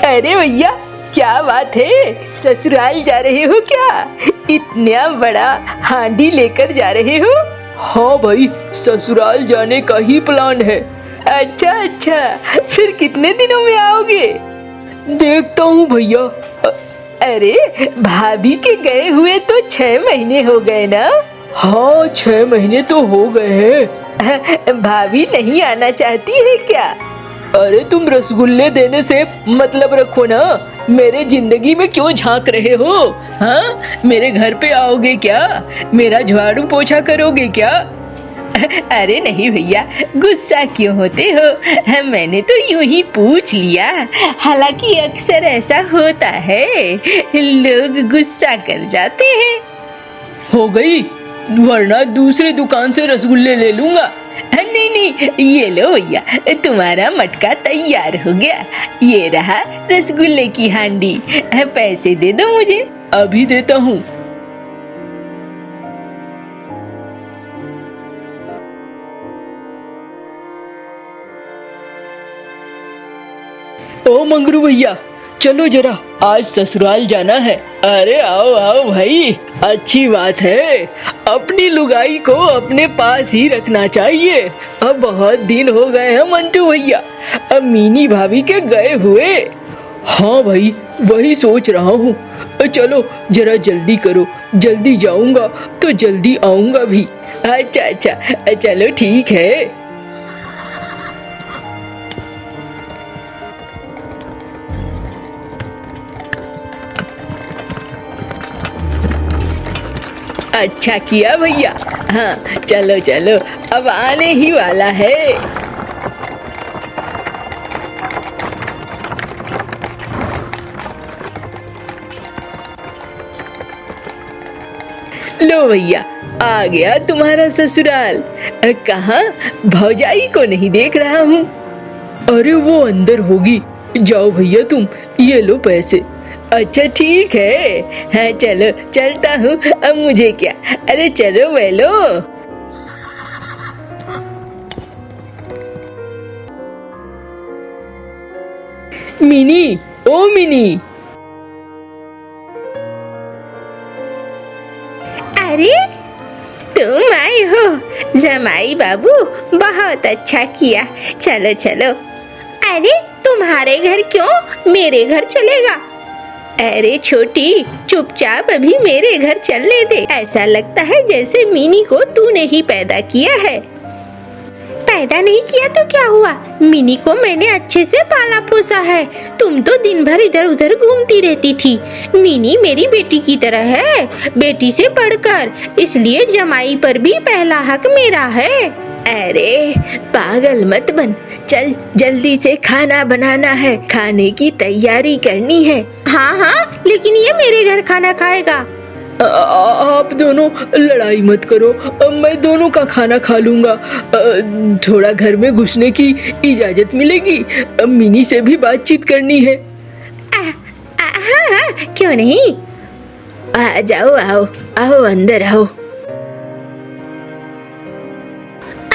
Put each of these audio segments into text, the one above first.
अरे भैया, क्या बात है, ससुराल जा रहे हो क्या? इतना बड़ा हांडी लेकर जा रहे हो? हाँ भाई, ससुराल जाने का ही प्लान है। अच्छा अच्छा, फिर कितने दिनों में आओगे? देखता हूँ भैया। अरे भाभी के गए हुए तो 6 महीने हो गए ना? हाँ, 6 महीने तो हो गए हैं। भाभी नहीं आना चाहती है क्या? अरे तुम रसगुल्ले देने से मतलब रखो ना, मेरे जिंदगी में क्यों झांक रहे हो? हाँ, मेरे घर पे आओगे क्या? मेरा झाड़ू पोछा करोगे क्या? अरे नहीं भैया, गुस्सा क्यों होते हो? मैंने तो यूं ही पूछ लिया। हालांकि अक्सर ऐसा होता है, लोग गुस्सा कर जाते हैं। हो गई, वरना दूसरे दुकान से रसगुल्ले ले लूंगा। नहीं नहीं, ये लो भैया, तुम्हारा मटका तैयार हो गया। ये रहा रसगुल्ले की हांडी। पैसे दे दो मुझे। अभी देता हूँ। ओ मंगरू भैया, चलो जरा, आज ससुराल जाना है। अरे आओ आओ भाई, अच्छी बात है। अपनी लुगाई को अपने पास ही रखना चाहिए। अब बहुत दिन हो गए हैं मंटू भैया, अब मीनी भाभी के गए हुए। हाँ भाई, वही सोच रहा हूँ। चलो जरा जल्दी करो, जल्दी जाऊंगा तो जल्दी आऊंगा भी। अच्छा अच्छा, चलो ठीक है। अच्छा किया भैया। हाँ चलो चलो, अब आने ही वाला है। लो भैया, आ गया तुम्हारा ससुराल। कहाँ? भौजाई को नहीं देख रहा हूँ। अरे वो अंदर होगी। जाओ भैया तुम, ये लो पैसे। अच्छा ठीक है। हाँ चलो, चलता हूँ। अब मुझे क्या, अरे चलो वेलो। मिनी, ओ मिनी। अरे तुम आए हो जमाई बाबू, बहुत अच्छा किया। चलो चलो। अरे तुम्हारे घर क्यों, मेरे घर चलेगा। अरे छोटी, चुपचाप अभी मेरे घर चलने दे। ऐसा लगता है जैसे मिनी को तूने ही पैदा किया है। पैदा नहीं किया तो क्या हुआ, मिनी को मैंने अच्छे से पाला पोसा है। तुम तो दिन भर इधर उधर घूमती रहती थी। मिनी मेरी बेटी की तरह है, बेटी से बढ़कर, इसलिए जमाई पर भी पहला हक मेरा है। अरे पागल मत बन, चल जल्दी से खाना बनाना है, खाने की तैयारी करनी है। हाँ हाँ, लेकिन ये मेरे घर खाना खाएगा। आप दोनों लड़ाई मत करो, मैं दोनों का खाना खा लूंगा। थोड़ा घर में घुसने की इजाजत मिलेगी, मिनी से भी बातचीत करनी है। हाँ, क्यों नहीं, आ जाओ, आओ आओ, अंदर आओ।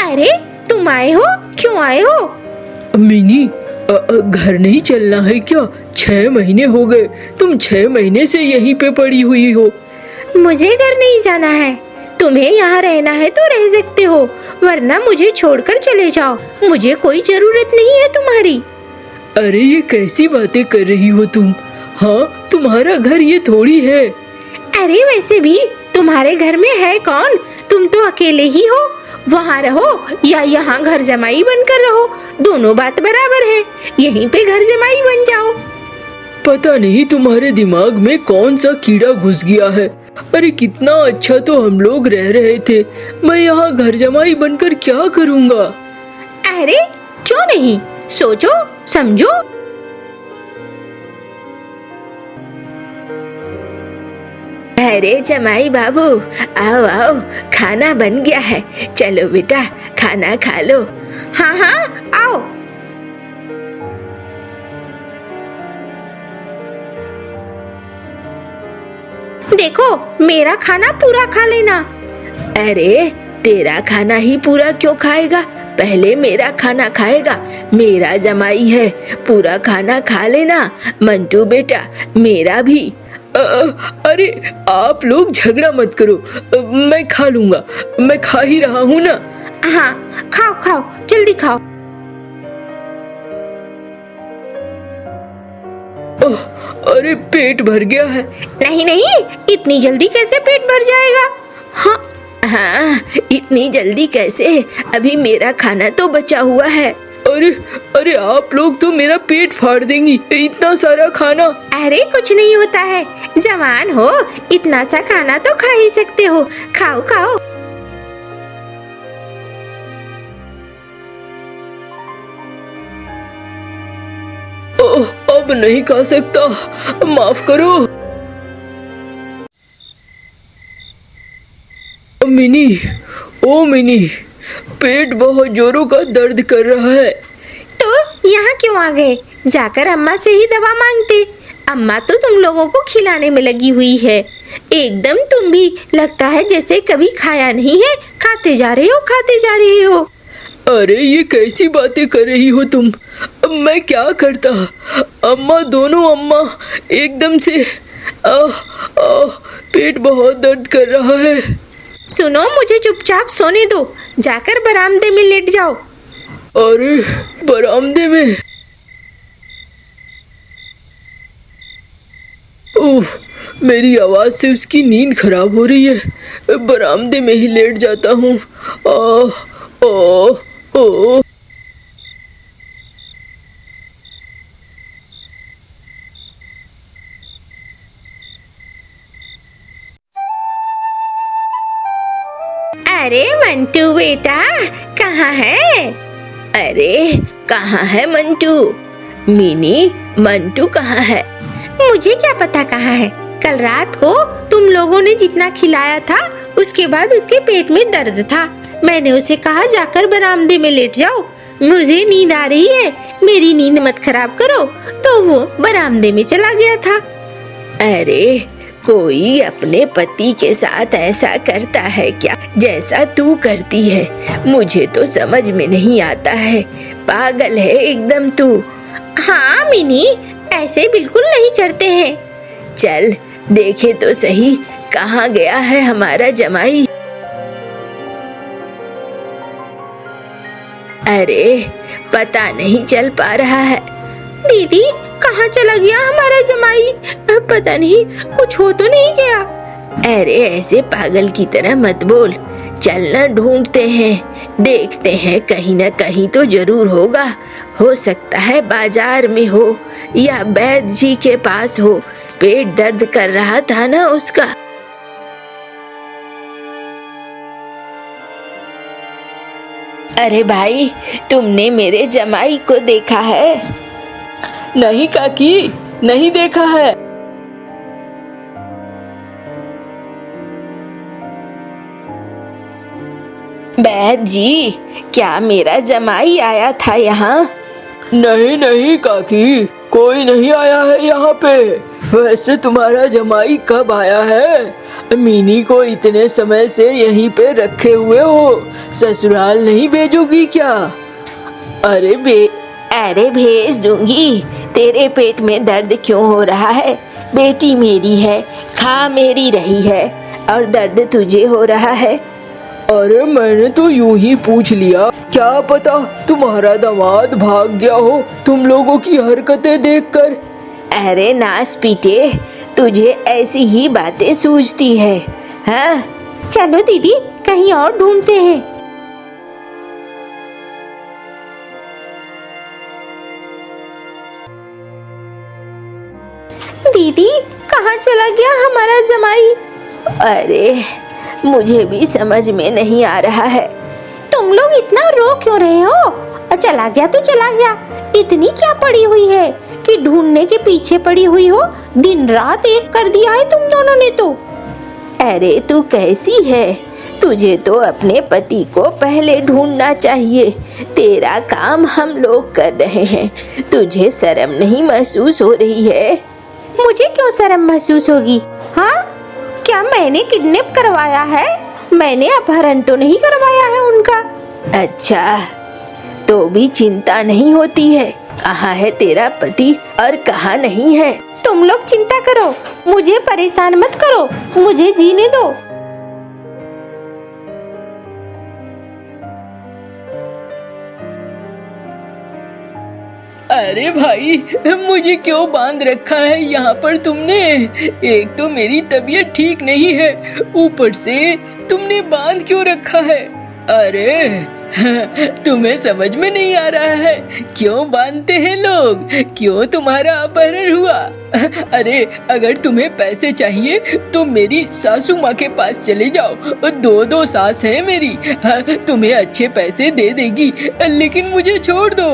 अरे तुम आए हो, क्यों आए हो? मिनी, घर नहीं चलना है क्या? 6 महीने हो गए, तुम 6 महीने से यहीं पे पड़ी हुई हो। मुझे घर नहीं जाना है, तुम्हें यहाँ रहना है तो रह सकते हो, वरना मुझे छोड़कर चले जाओ। मुझे कोई जरूरत नहीं है तुम्हारी। अरे ये कैसी बातें कर रही हो तुम? हाँ, तुम्हारा घर ये थोड़ी है। अरे वैसे भी तुम्हारे घर में है कौन? तुम तो अकेले ही हो। वहाँ रहो या यहाँ घर जमाई बनकर रहो, दोनों बात बराबर है। यहीं पे घर जमाई बन जाओ। पता नहीं तुम्हारे दिमाग में कौन सा कीड़ा घुस गया है। अरे कितना अच्छा तो हम लोग रह रहे थे, मैं यहाँ घर जमाई बनकर क्या करूँगा? अरे क्यों नहीं, सोचो समझो। अरे जमाई बाबू, आओ आओ, खाना बन गया है, चलो बेटा खाना खा लो। हाँ हाँ आओ। देखो मेरा खाना पूरा खा लेना। अरे तेरा खाना ही पूरा क्यों खाएगा, पहले मेरा खाना खाएगा, मेरा जमाई है, पूरा खाना खा लेना। मंटू बेटा, मेरा भी। अरे आप लोग झगड़ा मत करो, मैं खा लूंगा, मैं खा ही रहा हूँ ना। हाँ, खाओ खाओ, जल्दी खाओ। अरे पेट भर गया है। नहीं नहीं, इतनी जल्दी कैसे पेट भर जाएगा? हाँ, इतनी जल्दी कैसे? अभी मेरा खाना तो बचा हुआ है। अरे आप लोग तो मेरा पेट फाड़ देंगी, इतना सारा खाना। अरे कुछ नहीं होता है, जवान हो, इतना सा खाना तो खा ही सकते हो। खाओ खाओ। अब नहीं खा सकता, माफ करो। मिनी, ओ मिनी, पेट बहुत जोरों का दर्द कर रहा है। तो यहाँ क्यों आ गए? जाकर अम्मा से ही दवा मांगते। अम्मा तो तुम लोगों को खिलाने में लगी हुई है। एकदम तुम भी लगता है जैसे कभी खाया नहीं है, खाते जा रहे हो, खाते जा रहे हो। अरे ये कैसी बातें कर रही हो तुम? अब मैं क्या करता? अम्मा, दोनों अम्मा एकदम से पेट बहुत दर्द कर रहा है। सुनो, मुझे चुपचाप सोने दो, जाकर बरामदे में लेट जाओ। अरे बरामदे में? ओह, मेरी आवाज से उसकी नींद खराब हो रही है। बरामदे में ही लेट जाता हूँ। ओ अरे मंटू बेटा, कहाँ है? अरे कहाँ है मंटू? मिनी, मंटू कहाँ है? मुझे क्या पता कहाँ है। कल रात को तुम लोगों ने जितना खिलाया था, उसके बाद उसके पेट में दर्द था। मैंने उसे कहा जाकर बरामदे में लेट जाओ, मुझे नींद आ रही है, मेरी नींद मत खराब करो। तो वो बरामदे में चला गया था। अरे कोई अपने पति के साथ ऐसा करता है क्या जैसा तू करती है? मुझे तो समझ में नहीं आता है। पागल है एकदम तू। हाँ मिनी, ऐसे बिल्कुल नहीं करते हैं। चल देखे तो सही, कहाँ गया है हमारा जमाई? अरे पता नहीं चल पा रहा है। दीदी, कहाँ चला गया हमारा जमाई? पता नहीं, कुछ हो तो नहीं गया? अरे ऐसे पागल की तरह मत बोल, चलना ढूंढते हैं, देखते हैं, कहीं ना कहीं तो जरूर होगा। हो सकता है बाजार में हो या वैद्य जी के पास हो। पेट दर्द कर रहा था ना उसका। अरे भाई, तुमने मेरे जमाई को देखा है? नहीं काकी, नहीं देखा है। वैद्य जी, क्या मेरा जमाई आया था यहाँ? नहीं नहीं काकी, कोई नहीं आया है यहाँ पे। वैसे तुम्हारा जमाई कब आया है? मिनी को इतने समय से यहीं पे रखे हुए हो, ससुराल नहीं भेजोगी क्या? अरे भेज दूंगी। तेरे पेट में दर्द क्यों हो रहा है? बेटी मेरी है, खा मेरी रही है, और दर्द तुझे हो रहा है। अरे मैंने तो यूं ही पूछ लिया, क्या पता तुम्हारा दामाद भाग गया हो तुम लोगों की हरकतें देखकर। अरे नास पीटे, तुझे ऐसी ही बातें सूझती है। हाँ चलो दीदी, कहीं और ढूंढते हैं। दीदी, कहाँ चला गया हमारा जमाई? अरे मुझे भी समझ में नहीं आ रहा है। तुम लोग इतना रो क्यों रहे हो? चला गया तो चला गया, इतनी क्या पड़ी हुई है कि ढूंढने के पीछे पड़ी हुई हो? दिन रात एक कर दिया है तुम दोनों ने तो। अरे तू कैसी है? तुझे तो अपने पति को पहले ढूंढना चाहिए। तेरा काम हम लोग कर रहे हैं, तुझे शर्म नहीं महसूस हो रही है? मुझे क्यों शर्म महसूस होगी? हाँ, क्या मैंने किडनैप करवाया है? मैंने अपहरण तो नहीं करवाया है उनका। अच्छा, तो भी चिंता नहीं होती है। कहाँ है तेरा पति और कहाँ नहीं है? तुम लोग चिंता करो, मुझे परेशान मत करो, मुझे जीने दो। अरे भाई, मुझे क्यों बांध रखा है यहाँ पर तुमने? एक तो मेरी तबीयत ठीक नहीं है, ऊपर से तुमने बांध क्यों रखा है? अरे तुम्हें समझ में नहीं आ रहा है क्यों बांधते हैं लोग? क्यों तुम्हारा अपहरण हुआ? अरे अगर तुम्हें पैसे चाहिए तो मेरी सासू माँ के पास चले जाओ, दो दो सास है मेरी, तुम्हें अच्छे पैसे दे देगी, लेकिन मुझे छोड़ दो।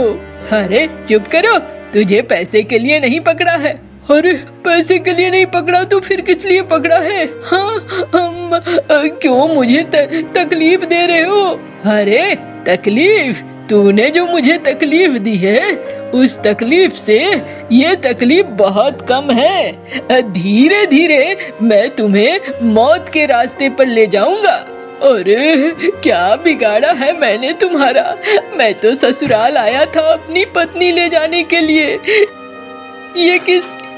अरे चुप करो, तुझे पैसे के लिए नहीं पकड़ा है। अरे पैसे के लिए नहीं पकड़ा तो फिर किस लिए पकड़ा है? हाँ, क्यों मुझे तकलीफ दे रहे हो? अरे तकलीफ? तूने जो मुझे तकलीफ दी है उस तकलीफ से ये तकलीफ बहुत कम है। धीरे धीरे मैं तुम्हें मौत के रास्ते पर ले जाऊंगा। अरे क्या बिगाड़ा है मैंने तुम्हारा? मैं तो ससुराल आया था अपनी पत्नी ले जाने के लिए।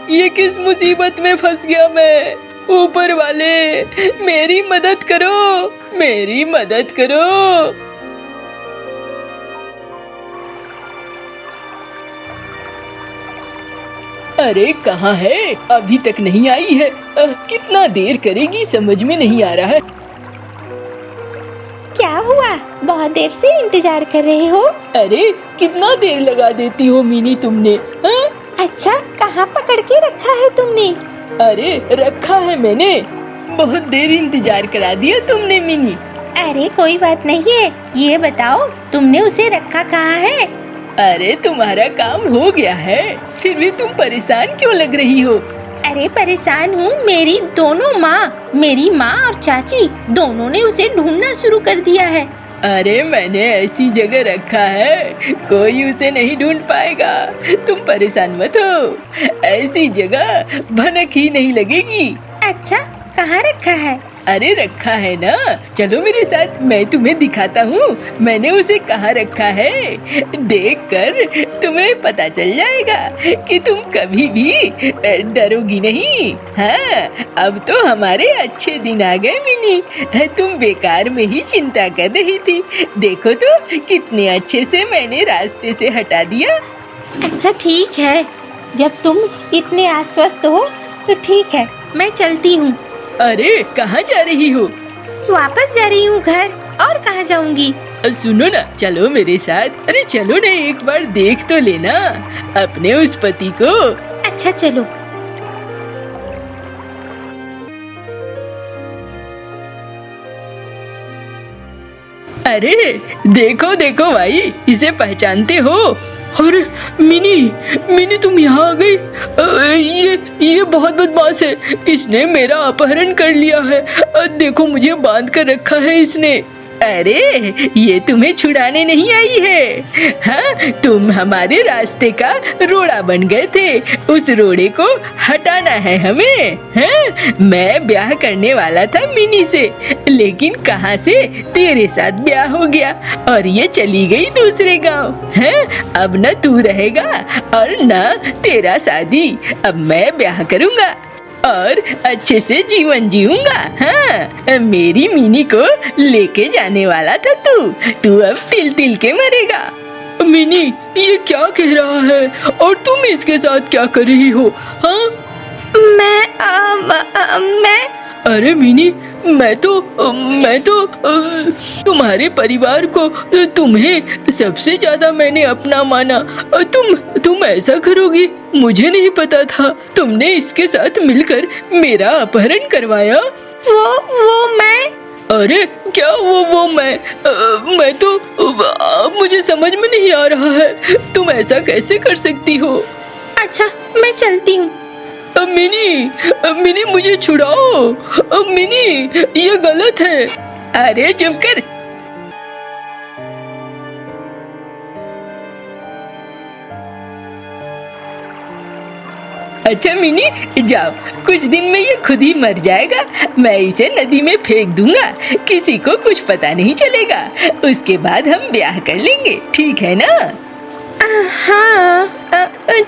ये किस मुसीबत में फंस गया मैं? ऊपर वाले मेरी मदद करो, मेरी मदद करो। अरे कहाँ है? अभी तक नहीं आई है। कितना देर करेगी समझ में नहीं आ रहा है। क्या हुआ? बहुत देर से इंतजार कर रहे हो? अरे कितना देर लगा देती हो मिनी तुमने? हाँ? अच्छा, कहाँ पकड़ के रखा है तुमने? अरे रखा है मैंने, बहुत देर इंतजार करा दिया तुमने मिनी। अरे कोई बात नहीं है, ये बताओ तुमने उसे रखा कहाँ है? अरे तुम्हारा काम हो गया है, फिर भी तुम परेशान क्यों लग रही हो? अरे परेशान हूँ, मेरी दोनों माँ, मेरी माँ और चाची दोनों ने उसे ढूंढना शुरू कर दिया है। अरे मैंने ऐसी जगह रखा है कोई उसे नहीं ढूंढ पाएगा, तुम परेशान मत हो, ऐसी जगह भनक ही नहीं लगेगी। अच्छा, कहाँ रखा है? अरे रखा है ना, चलो मेरे साथ, मैं तुम्हें दिखाता हूँ मैंने उसे कहाँ रखा है। देखकर तुम्हें पता चल जाएगा कि तुम कभी भी डरोगी नहीं। हाँ, अब तो हमारे अच्छे दिन आ गए मिनी, तुम बेकार में ही चिंता कर रही थी, देखो तो कितने अच्छे से मैंने रास्ते से हटा दिया। अच्छा ठीक है, जब तुम इतने आश्वस्त हो तो ठीक है, मैं चलती हूँ। अरे कहाँ जा रही हो? वापस जा रही हूँ घर, और कहाँ जाऊँगी? सुनो ना, चलो मेरे साथ। अरे चलो ना, एक बार देख तो लेना अपने उस पति को। अच्छा चलो। अरे देखो देखो भाई, इसे पहचानते हो? अरे मिनी तुम यहाँ आ गई? ये बहुत बदमाश है, इसने मेरा अपहरण कर लिया है, देखो मुझे बांध कर रखा है इसने। अरे ये तुम्हें छुड़ाने नहीं आई है, हाँ तुम हमारे रास्ते का रोड़ा बन गए थे, उस रोड़े को हटाना है हमें। हाँ? मैं ब्याह करने वाला था मिनी से, लेकिन कहाँ से तेरे साथ ब्याह हो गया और ये चली गई दूसरे गांव। हाँ? अब न तू रहेगा और न तेरा शादी, अब मैं ब्याह करूँगा और अच्छे से जीवन जीऊंगा। हाँ, मेरी मिनी को लेके जाने वाला था तू अब तिल तिल के मरेगा। मिनी ये क्या कह रहा है और तुम इसके साथ क्या कर रही हो? हाँ मैं अरे मिनी, मैं तो तुम्हारे परिवार को, तुम्हें सबसे ज्यादा मैंने अपना माना, तुम ऐसा करोगी मुझे नहीं पता था। तुमने इसके साथ मिलकर मेरा अपहरण करवाया। वो मैं अरे क्या वो मैं तो मुझे समझ में नहीं आ रहा है, तुम ऐसा कैसे कर सकती हो? अच्छा मैं चलती हूँ। मिनी मुझे छुड़ाओ, मिनी ये गलत है। अरे चुप कर। अच्छा मिनी, जाओ, कुछ दिन में ये खुद ही मर जाएगा। मैं इसे नदी में फेंक दूंगा, किसी को कुछ पता नहीं चलेगा। उसके बाद हम ब्याह कर लेंगे, ठीक है ना? हाँ,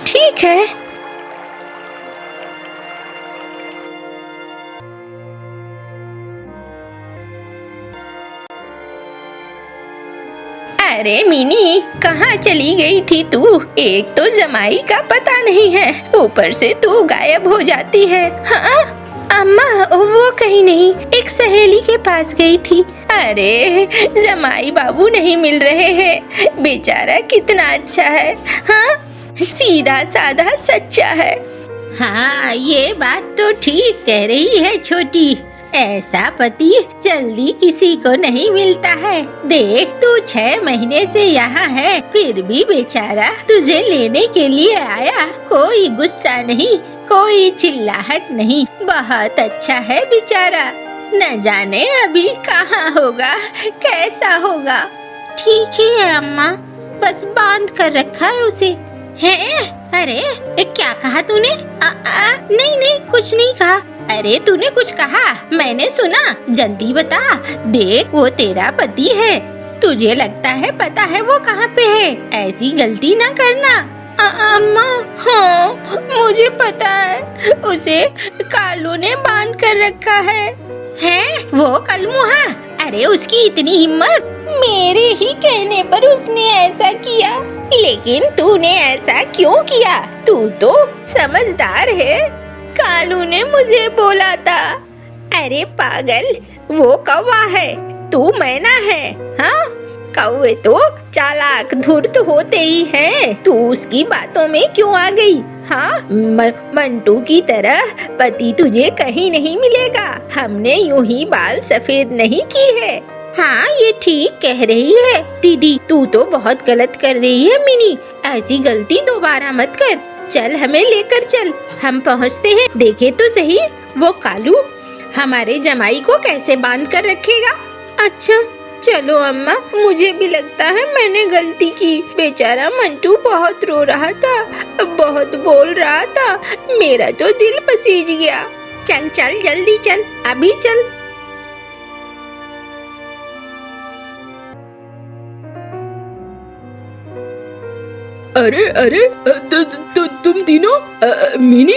ठीक है। अरे मिनी, कहाँ चली गई थी तू? एक तो जमाई का पता नहीं है, ऊपर से तू गायब हो जाती है। हाँ अम्मा, वो कहीं नहीं, एक सहेली के पास गई थी। अरे जमाई बाबू नहीं मिल रहे हैं, बेचारा कितना अच्छा है। हाँ, सीधा साधा सच्चा है। हाँ, ये बात तो ठीक कह रही है छोटी। ऐसा पति जल्दी किसी को नहीं मिलता है। देख, तू 6 महीने से यहाँ है, फिर भी बेचारा तुझे लेने के लिए आया। कोई गुस्सा नहीं, कोई चिल्लाहट नहीं, बहुत अच्छा है बेचारा। न जाने अभी कहाँ होगा, कैसा होगा। ठीक ही है अम्मा, बस बांध कर रखा है उसे। है? अरे क्या कहा तूने? नहीं नहीं, कुछ नहीं कहा। अरे तूने कुछ कहा, मैंने सुना। जल्दी बता। देख, वो तेरा पति है, तुझे लगता है पता है वो कहाँ पे है। ऐसी गलती ना करना। अम्मा, हाँ मुझे पता है, उसे कालू ने बांध कर रखा है। हैं? वो कलमुहा? अरे उसकी इतनी हिम्मत! मेरे ही कहने पर उसने ऐसा किया। लेकिन तूने ऐसा क्यों किया? तू तो समझदार है। कालू ने मुझे बोला था। अरे पागल, वो कौवा है, तू मैना है। हाँ, कौवे तो चालाक धूर्त होते ही हैं। तू उसकी बातों में क्यों आ गई? हाँ, मंटू की तरह पति तुझे कहीं नहीं मिलेगा। हमने यूं ही बाल सफेद नहीं की है। हाँ, ये ठीक कह रही है दीदी, तू तो बहुत गलत कर रही है मिनी। ऐसी गलती दोबारा मत कर। चल, हमें लेकर चल, हम पहुँचते हैं। देखे तो सही वो कालू हमारे जमाई को कैसे बांध कर रखेगा। अच्छा चलो अम्मा, मुझे भी लगता है मैंने गलती की। बेचारा मंटू बहुत रो रहा था, बहुत बोल रहा था, मेरा तो दिल पसीज गया। चल चल, जल्दी चल, अभी चल। अरे अरे, तुम तीनों, मिनी,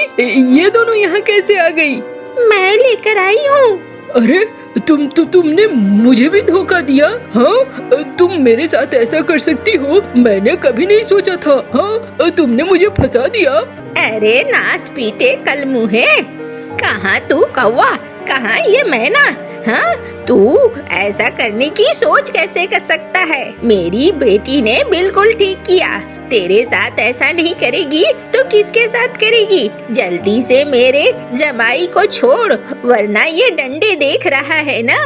ये दोनों यहाँ कैसे आ गई? मैं लेकर आई हूँ। अरे तुमने मुझे भी धोखा दिया। हाँ, तुम मेरे साथ ऐसा कर सकती हो, मैंने कभी नहीं सोचा था। हाँ, तुमने मुझे फंसा दिया। अरे नास पीटे कलमुहे, कहाँ तू कौवा, कहाँ ये मैना? हाँ, तू ऐसा करने की सोच कैसे कर सकता है? मेरी बेटी ने बिल्कुल ठीक किया। तेरे साथ ऐसा नहीं करेगी तो किसके साथ करेगी? जल्दी से मेरे जमाई को छोड़, वरना ये डंडे देख रहा है ना।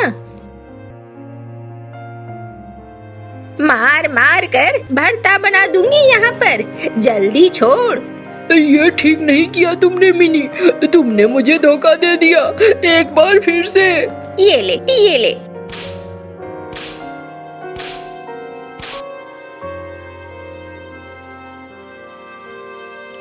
मार मार कर भरता बना दूंगी यहाँ पर, जल्दी छोड़। ये ठीक नहीं किया तुमने मिनी, तुमने मुझे धोखा दे दिया। एक बार फिर से। ये ले, ये ले।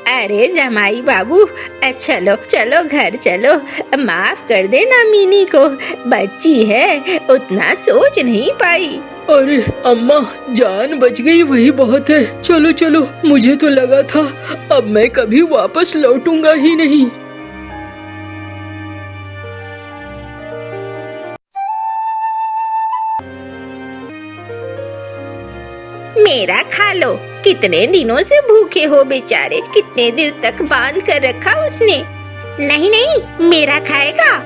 अरे जमाई बाबू, चलो चलो घर चलो। माफ कर देना मिनी को, बच्ची है, उतना सोच नहीं पाई। अरे अम्मा, जान बच गई वही बहुत है। चलो चलो, मुझे तो लगा था अब मैं कभी वापस लौटूंगा ही नहीं। मेरा खा लो। कितने दिनों से भूखे हो बेचारे, कितने देर तक बांध कर रखा उसने। नहीं नहीं, मेरा खाएगा।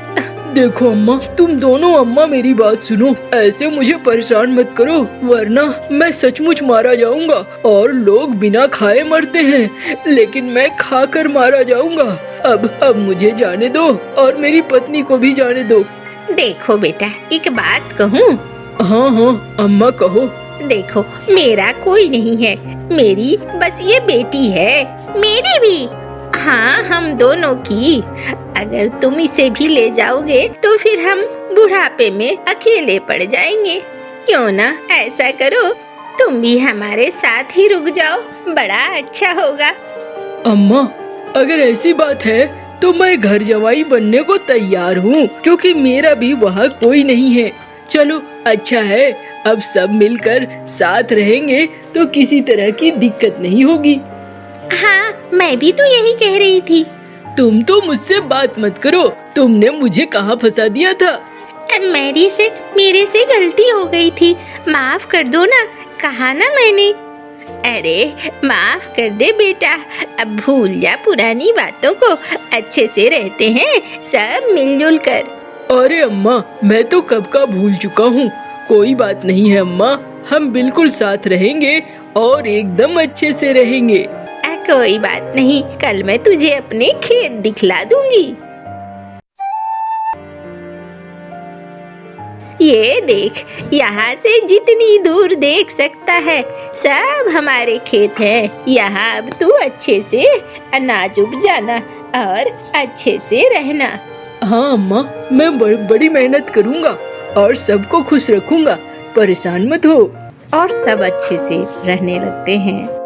देखो अम्मा, तुम दोनों अम्मा मेरी बात सुनो, ऐसे मुझे परेशान मत करो, वरना मैं सचमुच मारा जाऊंगा। और लोग बिना खाए मरते हैं, लेकिन मैं खाकर मारा जाऊंगा। अब मुझे जाने दो और मेरी पत्नी को भी जाने दो। देखो बेटा, एक बात कहूँ? हाँ हाँ अम्मा, कहो। देखो, मेरा कोई नहीं है, मेरी बस ये बेटी है। मेरी भी? हाँ, हम दोनों की। अगर तुम इसे भी ले जाओगे तो फिर हम बुढ़ापे में अकेले पड़ जाएंगे। क्यों ना ऐसा करो, तुम भी हमारे साथ ही रुक जाओ, बड़ा अच्छा होगा। अम्मा, अगर ऐसी बात है तो मैं घर जवाई बनने को तैयार हूँ, क्योंकि मेरा भी वहाँ कोई नहीं है। चलो अच्छा है, अब सब मिलकर साथ रहेंगे तो किसी तरह की दिक्कत नहीं होगी। हाँ, मैं भी तो यही कह रही थी। तुम तो मुझसे बात मत करो, तुमने मुझे कहाँ फंसा दिया था। मेरे से गलती हो गई थी, माफ कर दो ना, कहा ना मैंने। अरे माफ कर दे बेटा, अब भूल जा पुरानी बातों को, अच्छे से रहते हैं सब मिलजुल कर। अरे अम्मा, मैं तो कब का भूल चुका हूँ। कोई बात नहीं है अम्मा, हम बिल्कुल साथ रहेंगे और एकदम अच्छे से रहेंगे। कोई बात नहीं, कल मैं तुझे अपने खेत दिखला दूंगी। ये देख, यहाँ से जितनी दूर देख सकता है सब हमारे खेत हैं। यहाँ अब तू अच्छे से अनाज उग जाना और अच्छे से रहना। हाँ अम्मा, मैं बड़ी मेहनत करूँगा और सबको खुश रखूँगा, परेशान मत हो। और सब अच्छे से रहने लगते हैं।